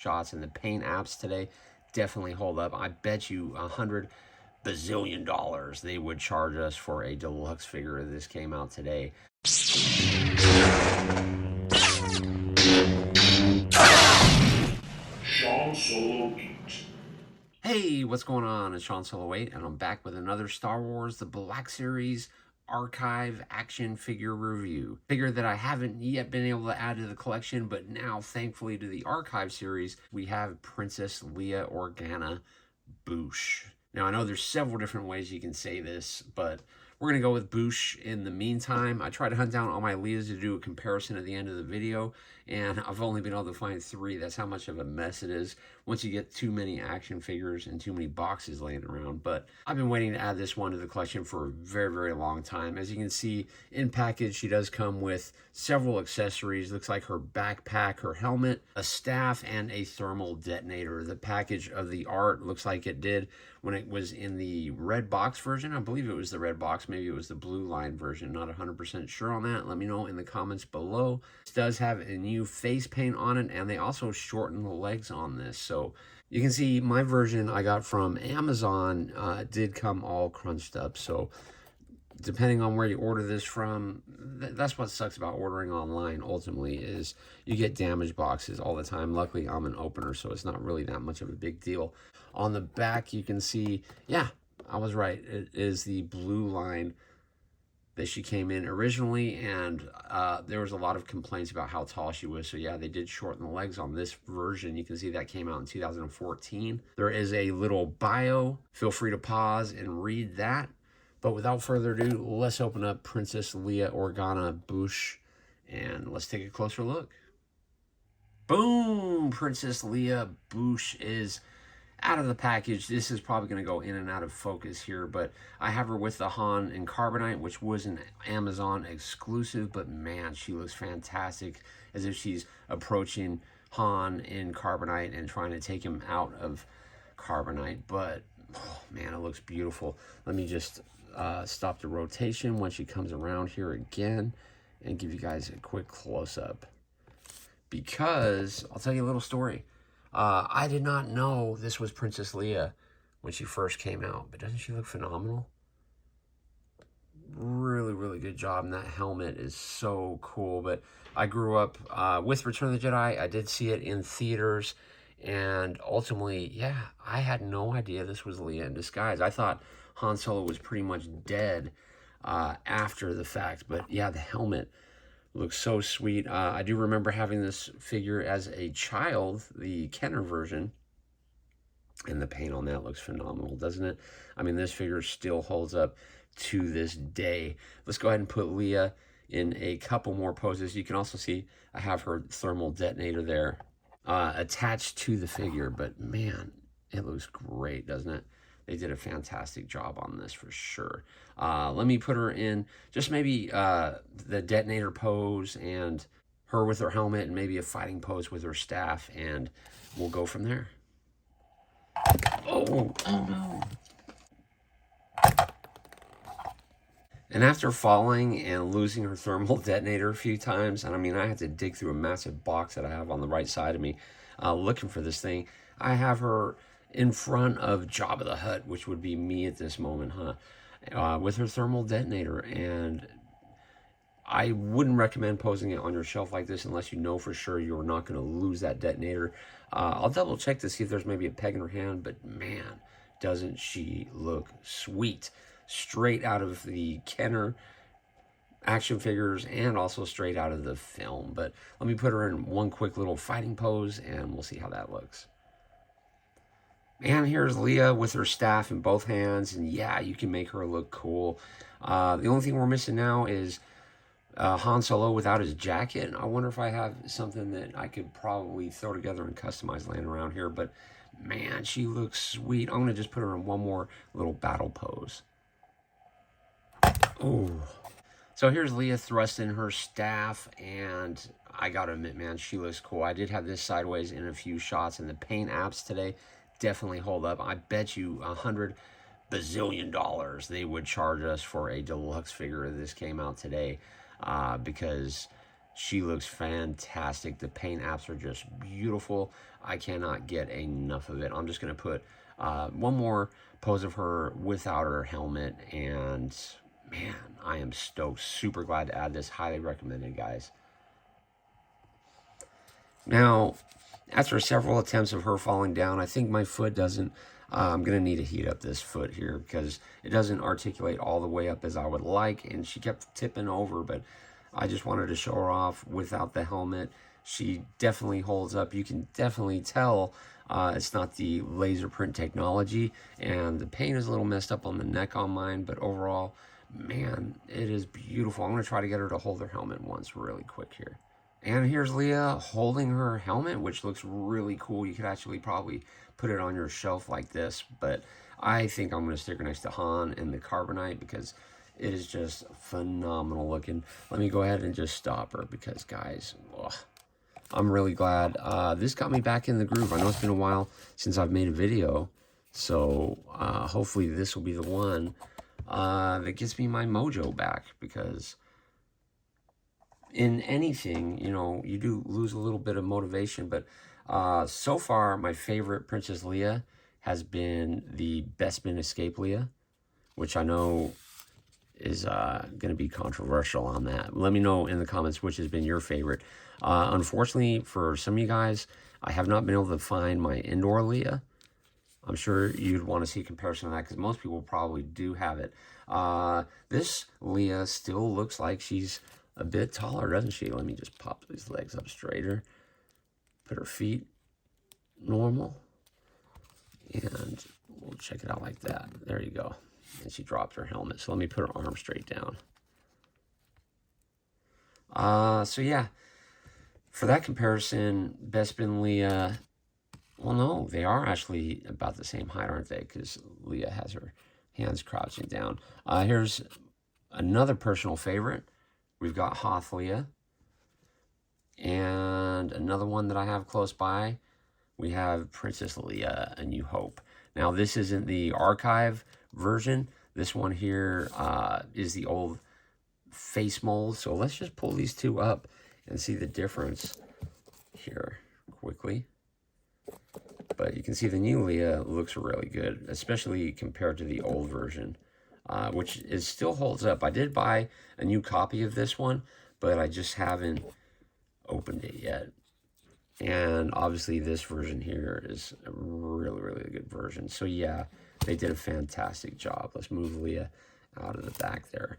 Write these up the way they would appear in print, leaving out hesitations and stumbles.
shots in the paint apps today definitely hold up. I bet you $100 bazillion they would charge us for a deluxe figure if this came out today. Sean Solo Beat. Hey, what's going on? It's Sean Solo 8, and I'm back with another Star Wars The Black Series archive action figure review. Figure that I haven't yet been able to add to the collection, but now, thankfully, to the archive series, we have Princess Leia Organa Boushh. Now, I know there's several different ways you can say this, but we're going to go with Boushh in the meantime. I tried to hunt down all my Leias to do a comparison at the end of the video, and I've only been able to find 3. That's how much of a mess it is once you get too many action figures and too many boxes laying around. But I've been waiting to add this one to the collection for a very, very long time. As you can see, in package, she does come with several accessories. Looks like her backpack, her helmet, a staff, and a thermal detonator. The package of the art looks like it did when it was in the red box version. I believe it was the red box. Maybe it was the blue line version. Not 100% sure on that. Let me know in the comments below. This does have a new face paint on it, and they also shortened the legs on this. So you can see my version I got from Amazon did come all crunched up. So depending on where you order this from, that's what sucks about ordering online ultimately, is you get damaged boxes all the time. Luckily, I'm an opener, so it's not really that much of a big deal. On the back, you can see, yeah, I was right. It is the blue line that she came in originally, and there was a lot of complaints about how tall she was. So yeah, they did shorten the legs on this version. You can see that came out in 2014. There is a little bio. Feel free to pause and read that. But without further ado, let's open up Princess Leia Organa Boushh, and let's take a closer look. Boom! Princess Leia Boushh is out of the package. This is probably going to go in and out of focus here, but I have her with the Han in Carbonite, which was an Amazon exclusive, but man, she looks fantastic, as if she's approaching Han in Carbonite and trying to take him out of Carbonite. But oh man, it looks beautiful. Let me just stop the rotation when she comes around here again and give you guys a quick close-up, because I'll tell you a little story. I did not know this was Princess Leia when she first came out, but doesn't she look phenomenal? Really, really good job, and that helmet is so cool. But I grew up with Return of the Jedi. I did see it in theaters, and ultimately, yeah, I had no idea this was Leia in disguise. I thought Han Solo was pretty much dead after the fact, but yeah, the helmet looks so sweet. I do remember having this figure as a child, the Kenner version, and the paint on that looks phenomenal, doesn't it? I mean, this figure still holds up to this day. Let's go ahead and put Leia in a couple more poses. You can also see I have her thermal detonator there attached to the figure, but man, it looks great, doesn't it? They did a fantastic job on this for sure. Let me put her in just maybe the detonator pose, and her with her helmet, and maybe a fighting pose with her staff, and we'll go from there. Oh no. And after falling and losing her thermal detonator a few times, and I mean, I had to dig through a massive box that I have on the right side of me looking for this thing, I have her in front of Jabba the Hutt, which would be me at this moment, with her thermal detonator. And I wouldn't recommend posing it on your shelf like this unless you know for sure you're not going to lose that detonator. I'll double check to see if there's maybe a peg in her hand, but man, doesn't she look sweet. Straight out of the Kenner action figures and also straight out of the film. But let me put her in one quick little fighting pose, and we'll see how that looks. And here's Leia with her staff in both hands, and yeah, you can make her look cool. The only thing we're missing now is Han Solo without his jacket. I wonder if I have something that I could probably throw together and customize laying around here, but man, she looks sweet. I'm going to just put her in one more little battle pose. Oh, so here's Leia thrusting her staff, and I gotta admit, man, she looks cool. I did have this sideways in a few shots, and the paint apps today definitely hold up. I bet you $100 bazillion they would charge us for a deluxe figure if this came out today, because She looks fantastic. The paint apps are just beautiful. I cannot get enough of it. I'm just going to put one more pose of her without her helmet. And man, I am stoked. Super glad to add this. Highly recommended, guys. Now, after several attempts of her falling down, I think my foot doesn't, I'm going to need to heat up this foot here because it doesn't articulate all the way up as I would like. And she kept tipping over, but I just wanted to show her off without the helmet. She definitely holds up. You can definitely tell it's not the laser print technology. And the paint is a little messed up on the neck on mine, but overall, man, it is beautiful. I'm going to try to get her to hold her helmet once really quick here. And here's Leia holding her helmet, which looks really cool. You could actually probably put it on your shelf like this, but I think I'm going to stick her next to Han and the Carbonite because it is just phenomenal looking. Let me go ahead and just stop her because, guys, ugh, I'm really glad. This got me back in the groove. I know it's been a while since I've made a video, so hopefully this will be the one that gets me my mojo back because in anything, you know, you do lose a little bit of motivation, but so far, my favorite Princess Leia has been the Bespin Escape Leia, which I know is going to be controversial on that. Let me know in the comments which has been your favorite. Unfortunately, for some of you guys, I have not been able to find my indoor Leia. I'm sure you'd want to see a comparison of that because most people probably do have it. This Leia still looks like she's a bit taller, doesn't she? Let me just pop these legs up straighter. Put her feet normal. And we'll check it out like that. There you go. And she dropped her helmet. So let me put her arm straight down. So yeah. For that comparison, Bespin Leia, well, no, they are actually about the same height, aren't they? Because Leia has her hands crouching down. Here's another personal favorite. We've got Hoth Leia. And another one that I have close by, we have Princess Leia, A New Hope. Now, this isn't the archive version. This one here is the old face mold. So let's just pull these two up and see the difference here quickly. But you can see the new Leia looks really good, especially compared to the old version, which is still holds up. I did buy a new copy of this one, but I just haven't opened it yet. And obviously this version here is a really, really good version. So yeah, they did a fantastic job. Let's move Leia out of the back there.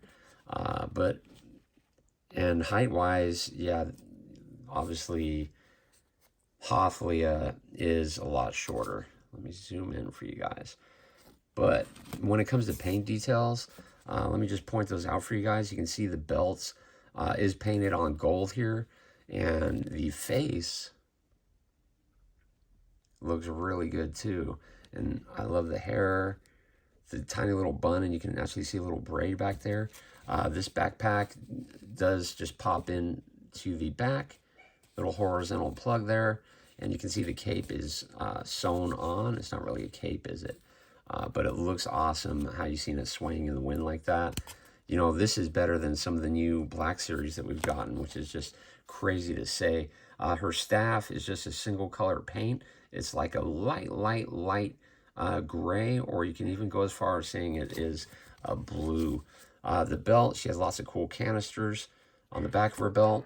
And height-wise, yeah, obviously Hoth Leia is a lot shorter. Let me zoom in for you guys. But when it comes to paint details, let me just point those out for you guys. You can see the belts is painted on gold here. And the face looks really good too. And I love the hair, the tiny little bun, and you can actually see a little braid back there. This backpack does just pop in to the back, little horizontal plug there. And you can see the cape is sewn on. It's not really a cape, is it? But it looks awesome how you've seen it swaying in the wind like that. You know, this is better than some of the new Black Series that we've gotten, which is just crazy to say. Her staff is just a single color paint. It's like a light gray, or you can even go as far as saying it is a blue. The belt, she has lots of cool canisters on the back of her belt.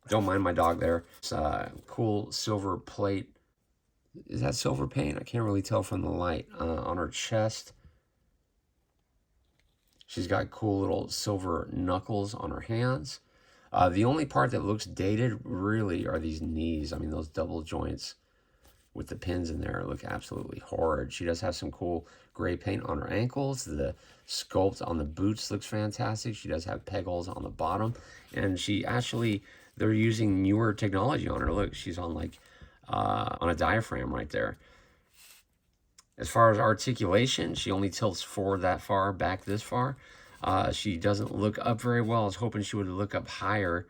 Don't mind my dog there. It's a cool silver plate. Is that silver paint? I can't really tell from the light. On her chest, she's got cool little silver knuckles on her hands. The only part that looks dated really are these knees. I mean, those double joints with the pins in there look absolutely horrid. She does have some cool gray paint on her ankles. The sculpt on the boots looks fantastic. She does have peg holes on the bottom. And she actually, they're using newer technology on her. Look, she's on like, on a diaphragm right there. As far as articulation, she only tilts forward that far, back this far. She doesn't look up very well. I was hoping she would look up higher.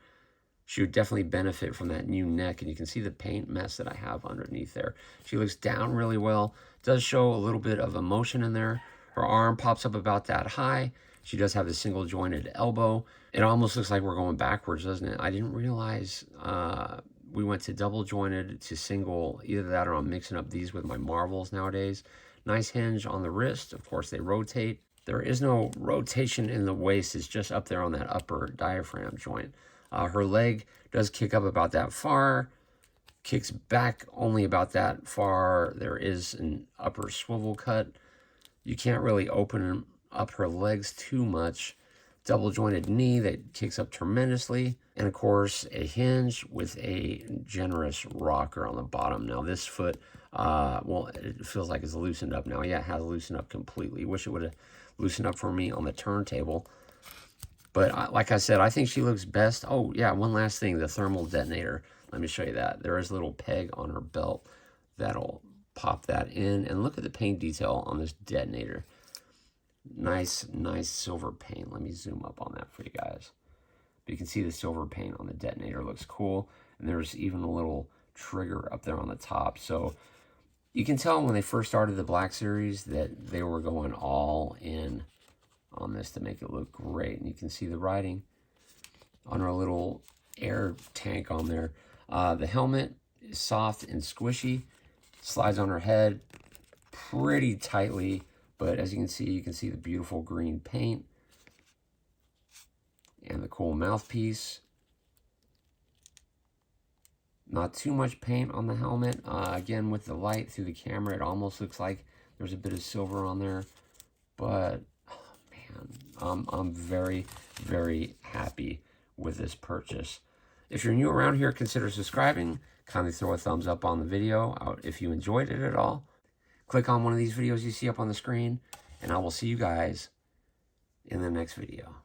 She would definitely benefit from that new neck. And you can see the paint mess that I have underneath there. She looks down really well. Does show a little bit of emotion in there. Her arm pops up about that high. She does have the single jointed elbow. It almost looks like we're going backwards, doesn't it? I didn't realize we went to double jointed to single. Either that or I'm mixing up these with my Marvels nowadays. Nice hinge on the wrist. Of course, they rotate. There is no rotation in the waist. It's just up there on that upper diaphragm joint. Her leg does kick up about that far. Kicks back only about that far. There is an upper swivel cut. You can't really open up her legs too much. Double jointed knee that kicks up tremendously. And of course, a hinge with a generous rocker on the bottom. Now this foot, well, it feels like it's loosened up now. Yeah, it has loosened up completely. Wish it would have loosened up for me on the turntable. But like I said, I think she looks best. Oh, yeah, one last thing, the thermal detonator. Let me show you that. There is a little peg on her belt that'll pop that in. And look at the paint detail on this detonator. Nice, nice silver paint. Let me zoom up on that for you guys. But you can see the silver paint on the detonator looks cool. And there's even a little trigger up there on the top. So you can tell when they first started the Black Series that they were going all in on this to make it look great. And you can see the writing on our little air tank on there. The helmet is soft and squishy. Slides on her head pretty tightly. But as you can see the beautiful green paint. And the cool mouthpiece. Not too much paint on the helmet. Again, with the light through the camera, it almost looks like there's a bit of silver on there. But, oh man, I'm very, very happy with this purchase. If you're new around here, consider subscribing. Kindly throw a thumbs up on the video out if you enjoyed it at all. Click on one of these videos you see up on the screen, and I will see you guys in the next video.